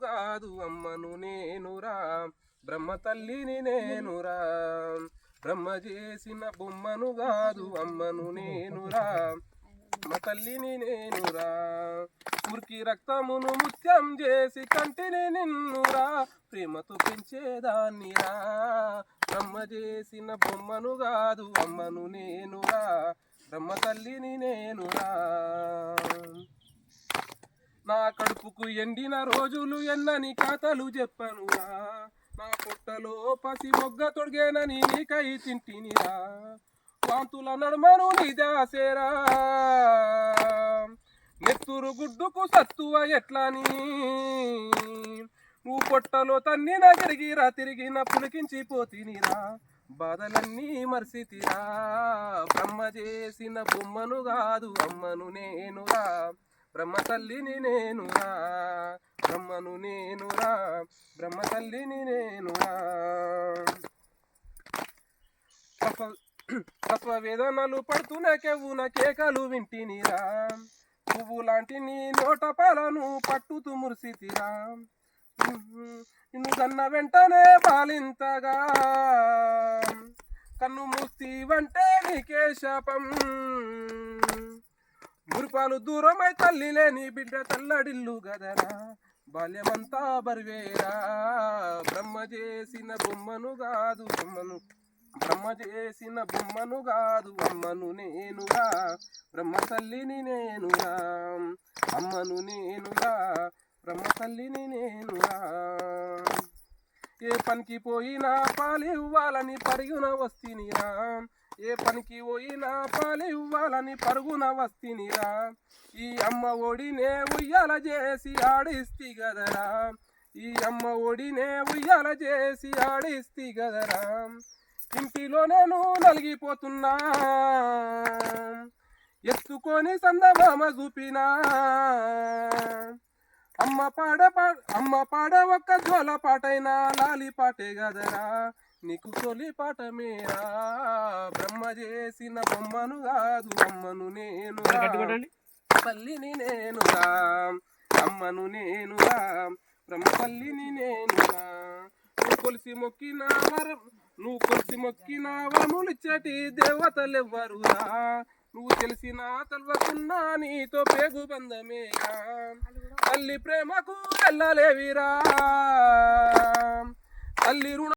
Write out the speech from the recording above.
కాదు అమ్మను నేనురా బ్రహ్మ తల్లిని నేనురా బ్రహ్మ చేసిన బొమ్మను కాదు అమ్మను నేనురా మా తల్లిని నేనురా ఉరికి రక్తమును ముత్యం చేసి కంటిని నిన్నురా ప్రేమతో పెంచేదాన్నిరా బ్రహ్మ చేసిన బొమ్మను కాదు అమ్మను నేనురా బ్రహ్మ తల్లిని నేనురా నా కడుపుకు ఎండిన రోజులు ఎన్నని కథలు చెప్పనురా నా పొట్టలో పసి మొగ్గ తొడిగేనని నీకై తింటినిరా వాంతుల నడుమను నిదాసేరా నెత్తురు గుడ్డుకు సత్తువ ఎట్లాని నువ్వు పొట్టలో తన్నిన తిరిగిన పులికించిపోతినిరా బాధలన్నీ మర్సితిరా బ్రహ్మ చేసిన బొమ్మను కాదు అమ్మను నేనురా బ్రహ్మ తల్లిని నేనురా బ్రహ్మను నేనురా బ్రహ్మ తల్లిని నేనురా తత్వ వేదనలు పడుతున్న కెవ్వున కేకలు వింటినిరా పువ్వు లాంటి నీ నోట పాలను పట్టుతూ మురిసితిరా నిన్ను కన్న వెంటనే బాలింతగా కన్ను మూస్తీవంటే నీకే శాపం గురుపాలు దూరమై తల్లి లేని బిడ్డ తల్లడిల్లు గదరా బాల్యమంతా బరివేరా బ్రహ్మ చేసిన బొమ్మను కాదు బొమ్మను బ్రహ్మ చేసిన బొమ్మను కాదు అమ్మను నేనురా బ్రహ్మ తల్లిని నేనురా అమ్మను నేనురా బ్రహ్మ తల్లిని నేనురా ఏ పనికి పోయినా పాలివ్వాలని పరుగున వస్తినిరా ఏ పనికి పోయినా పాలివ్వాలని పరుగున వస్తినిరా ఈ అమ్మ ఒడినే ఉయ్యాల చేసి ఆడిస్తి గదరా ఈ అమ్మ ఒడినే ఉయ్యాల చేసి ఆడిస్తి గదరా ఇంటిలో నేను నలిగిపోతున్నా ఎత్తుకొని సందమామ చూపినా అమ్మ పాడ ఒక్క జోల పాటైనా లాలి పాటే గదరా నీకు తొలి పాట మేరా బ్రహ్మ చేసిన బొమ్మను కాదు అమ్మను నేనురా తల్లిని నేనురా అమ్మను నేనురా బ్రహ్మ తల్లిని నేనురా నువ్వు కొలిసి మొక్కిన వరములిచ్చటి దేవతలెవ్వరురా నువ్వు తెలిసినా తెలవకున్నా నీతో పేగు బంధమేగా తల్లి ప్రేమకు వెళ్ళలేవిరా తల్లి రుణ